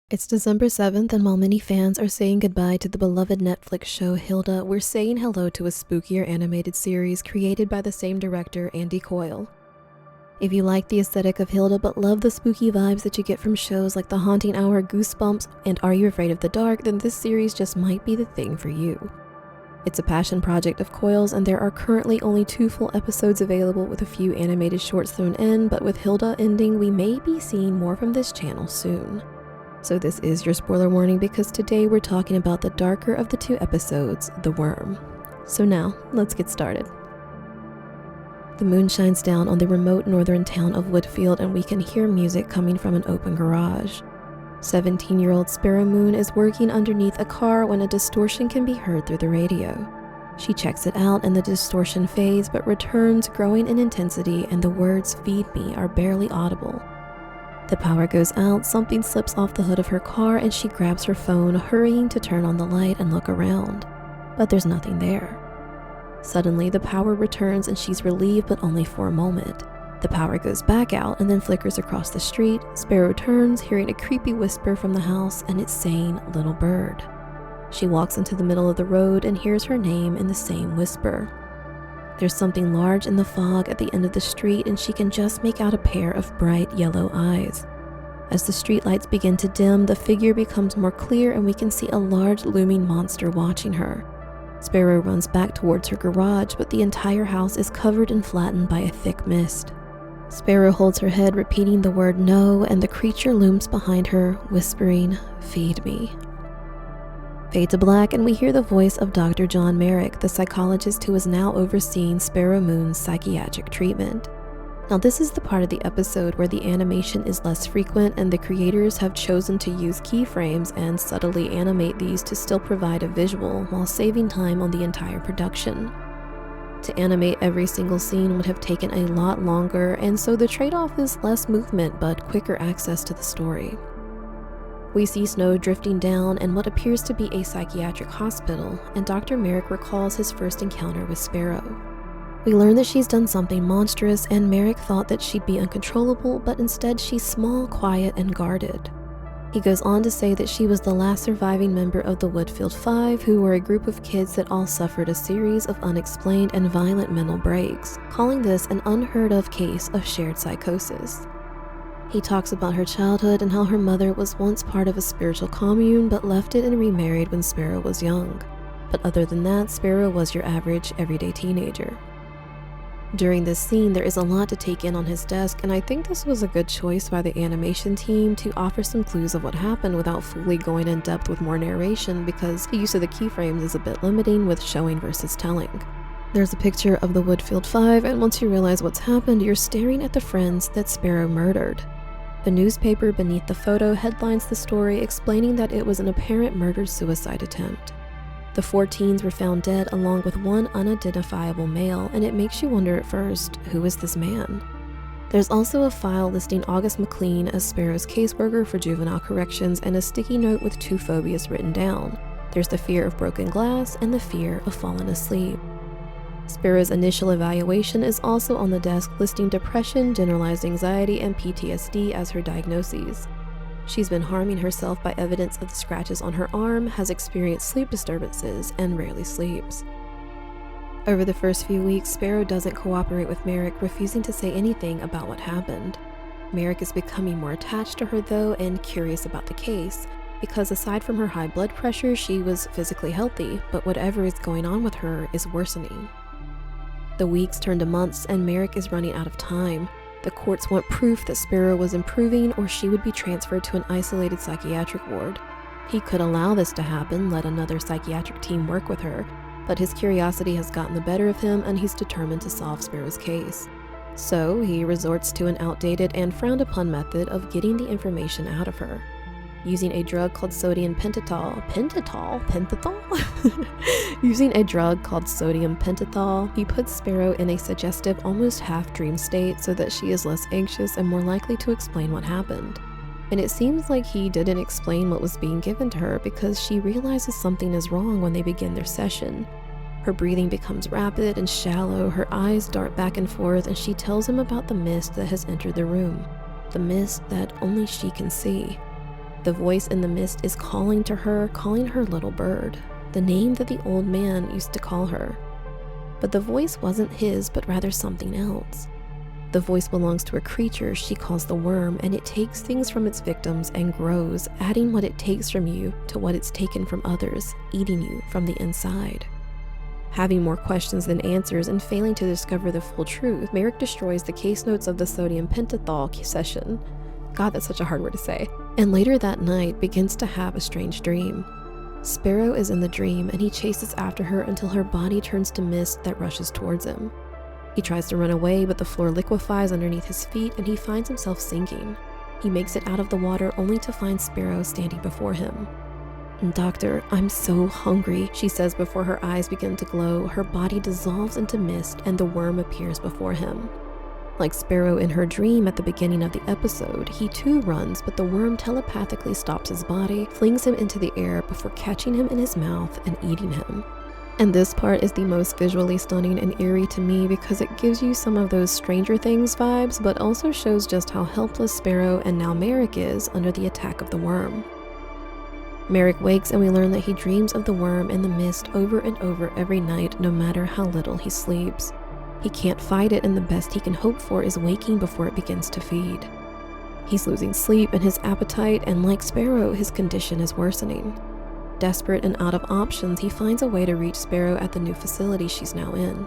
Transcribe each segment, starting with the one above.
It's December 7th, and while many fans are saying goodbye to the beloved Netflix show Hilda, we're saying hello to a spookier animated series created by the same director, Andy Coyle. If you like the aesthetic of Hilda but love the spooky vibes that you get from shows like The Haunting Hour, Goosebumps, and Are You Afraid of the Dark, then this series just might be the thing for you. It's a passion project of Coyle's, and there are currently only 2 full episodes available with a few animated shorts thrown in, but with Hilda ending, we may be seeing more from this channel soon. So this is your spoiler warning because today we're talking about the darker of the 2 episodes, The Worm. So now, let's get started. The moon shines down on the remote northern town of Woodfield, and we can hear music coming from an open garage. 17-year-old Sparrow Moon is working underneath a car when a distortion can be heard through the radio. She checks it out and the distortion fades but returns, growing in intensity, and the words "feed me" are barely audible. The power goes out, something slips off the hood of her car, and she grabs her phone, hurrying to turn on the light and look around. But there's nothing there. Suddenly, the power returns and she's relieved, but only for a moment. The power goes back out and then flickers across the street. Sparrow turns, hearing a creepy whisper from the house, and it's saying, "Little bird." She walks into the middle of the road and hears her name in the same whisper. There's something large in the fog at the end of the street, and she can just make out a pair of bright yellow eyes. As the streetlights begin to dim, the figure becomes more clear and we can see a large looming monster watching her. Sparrow runs back towards her garage, but the entire house is covered and flattened by a thick mist. Sparrow holds her head, repeating the word "no," and the creature looms behind her, whispering, "Feed me." Fade to black, and we hear the voice of Dr. John Merrick, the psychologist who is now overseeing Sparrow Moon's psychiatric treatment. Now, this is the part of the episode where the animation is less frequent, and the creators have chosen to use keyframes and subtly animate these to still provide a visual while saving time on the entire production. To animate every single scene would have taken a lot longer, and so the trade-off is less movement but quicker access to the story. We see snow drifting down and what appears to be a psychiatric hospital, and Dr. Merrick recalls his first encounter with Sparrow. We learn that she's done something monstrous, and Merrick thought that she'd be uncontrollable, but instead she's small, quiet, and guarded. He goes on to say that she was the last surviving member of the Woodfield Five, who were a group of kids that all suffered a series of unexplained and violent mental breaks, calling this an unheard-of case of shared psychosis. He talks about her childhood and how her mother was once part of a spiritual commune but left it and remarried when Sparrow was young. But other than that, Sparrow was your average, everyday teenager. During this scene, there is a lot to take in on his desk, and I think this was a good choice by the animation team to offer some clues of what happened without fully going in depth with more narration, because the use of the keyframes is a bit limiting with showing versus telling. There's a picture of the Woodfield Five, and once you realize what's happened, you're staring at the friends that Sparrow murdered. The newspaper beneath the photo headlines the story, explaining that it was an apparent murder-suicide attempt. The 4 teens were found dead along with one unidentifiable male, and it makes you wonder at first, who is this man? There's also a file listing August McLean as Sparrow's caseworker for juvenile corrections and a sticky note with 2 phobias written down. There's the fear of broken glass and the fear of falling asleep. Sparrow's initial evaluation is also on the desk, listing depression, generalized anxiety, and PTSD as her diagnoses. She's been harming herself by evidence of the scratches on her arm, has experienced sleep disturbances, and rarely sleeps. Over the first few weeks, Sparrow doesn't cooperate with Merrick, refusing to say anything about what happened. Merrick is becoming more attached to her though, and curious about the case, because aside from her high blood pressure, she was physically healthy, but whatever is going on with her is worsening. The weeks turn to months, and Merrick is running out of time. The courts want proof that Sparrow was improving, or she would be transferred to an isolated psychiatric ward. He could allow this to happen, let another psychiatric team work with her, but his curiosity has gotten the better of him, and he's determined to solve Sparrow's case. So he resorts to an outdated and frowned upon method of getting the information out of her. Using a drug called sodium pentothal, Using a drug called sodium pentothal, he puts Sparrow in a suggestive, almost half-dream state so that she is less anxious and more likely to explain what happened. And it seems like he didn't explain what was being given to her because she realizes something is wrong when they begin their session. Her breathing becomes rapid and shallow, her eyes dart back and forth, and she tells him about the mist that has entered the room. The mist that only she can see. The voice in the mist is calling to her, calling her little bird, the name that the old man used to call her. But the voice wasn't his, but rather something else. The voice belongs to a creature she calls the worm, and it takes things from its victims and grows, adding what it takes from you to what it's taken from others, eating you from the inside. Having more questions than answers and failing to discover the full truth, Merrick destroys the case notes of the sodium pentothal session. God, that's such a hard word to say. And later that night begins to have a strange dream. Sparrow is in the dream, and he chases after her until her body turns to mist that rushes towards him. He tries to run away, but the floor liquefies underneath his feet and he finds himself sinking. He makes it out of the water only to find Sparrow standing before him. "Doctor, I'm so hungry," she says before her eyes begin to glow. Her body dissolves into mist and the worm appears before him. Like Sparrow in her dream at the beginning of the episode, he too runs, but the worm telepathically stops his body, flings him into the air before catching him in his mouth and eating him. And this part is the most visually stunning and eerie to me because it gives you some of those Stranger Things vibes, but also shows just how helpless Sparrow and now Merrick is under the attack of the worm. Merrick wakes and we learn that he dreams of the worm and the mist over and over every night, no matter how little he sleeps. He can't fight it, and the best he can hope for is waking before it begins to feed. He's losing sleep and his appetite, and like Sparrow, his condition is worsening. Desperate and out of options, he finds a way to reach Sparrow at the new facility she's now in.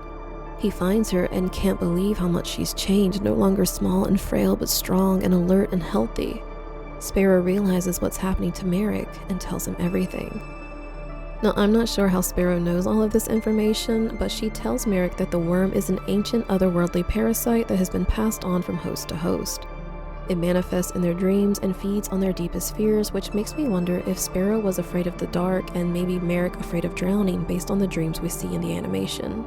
He finds her and can't believe how much she's changed, no longer small and frail, but strong and alert and healthy. Sparrow realizes what's happening to Merrick and tells him everything. Now, I'm not sure how Sparrow knows all of this information, but she tells Merrick that the worm is an ancient otherworldly parasite that has been passed on from host to host. It manifests in their dreams and feeds on their deepest fears, which makes me wonder if Sparrow was afraid of the dark and maybe Merrick afraid of drowning based on the dreams we see in the animation.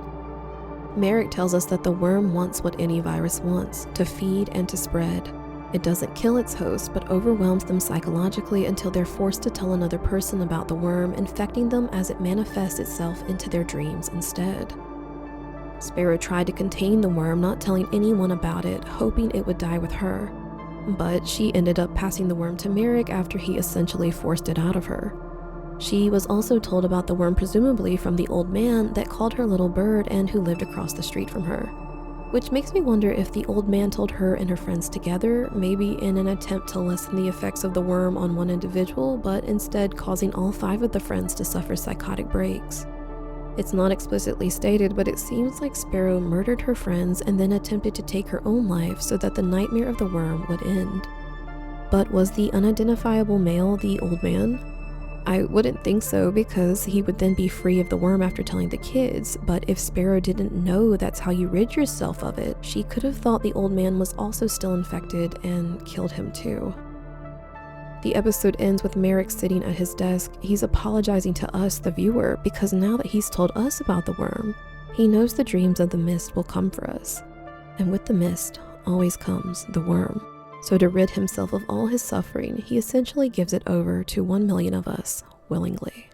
Merrick tells us that the worm wants what any virus wants, to feed and to spread. It doesn't kill its host, but overwhelms them psychologically until they're forced to tell another person about the worm, infecting them as it manifests itself into their dreams instead. Sparrow tried to contain the worm, not telling anyone about it, hoping it would die with her. But she ended up passing the worm to Merrick after he essentially forced it out of her. She was also told about the worm presumably from the old man that called her little bird and who lived across the street from her. Which makes me wonder if the old man told her and her friends together, maybe in an attempt to lessen the effects of the worm on one individual, but instead causing all 5 of the friends to suffer psychotic breaks. It's not explicitly stated, but it seems like Sparrow murdered her friends and then attempted to take her own life so that the nightmare of the worm would end. But was the unidentifiable male the old man? I wouldn't think so, because he would then be free of the worm after telling the kids, but if Sparrow didn't know that's how you rid yourself of it, she could have thought the old man was also still infected and killed him too. The episode ends with Merrick sitting at his desk. He's apologizing to us, the viewer, because now that he's told us about the worm, he knows the dreams of the mist will come for us. And with the mist always comes the worm. So to rid himself of all his suffering, he essentially gives it over to 1 million of us willingly.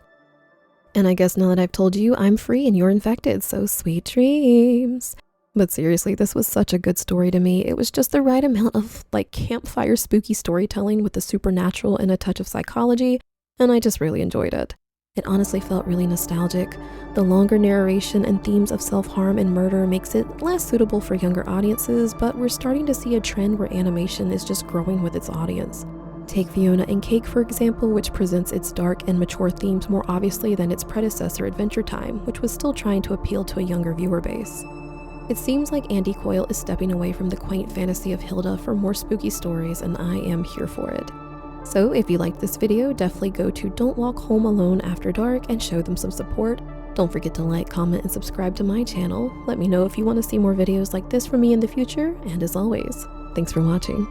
And I guess now that I've told you, I'm free and you're infected, so sweet dreams. But seriously, this was such a good story to me. It was just the right amount of like campfire spooky storytelling with the supernatural and a touch of psychology, and I just really enjoyed it. It honestly felt really nostalgic. The longer narration and themes of self-harm and murder makes it less suitable for younger audiences, but we're starting to see a trend where animation is just growing with its audience. Take Fiona and Cake, for example, which presents its dark and mature themes more obviously than its predecessor Adventure Time, which was still trying to appeal to a younger viewer base. It seems like Andy Coyle is stepping away from the quaint fantasy of Hilda for more spooky stories, and I am here for it. So if you liked this video, definitely go to Don't Walk Home Alone After Dark and show them some support. Don't forget to like, comment, and subscribe to my channel. Let me know if you want to see more videos like this from me in the future, and as always, thanks for watching.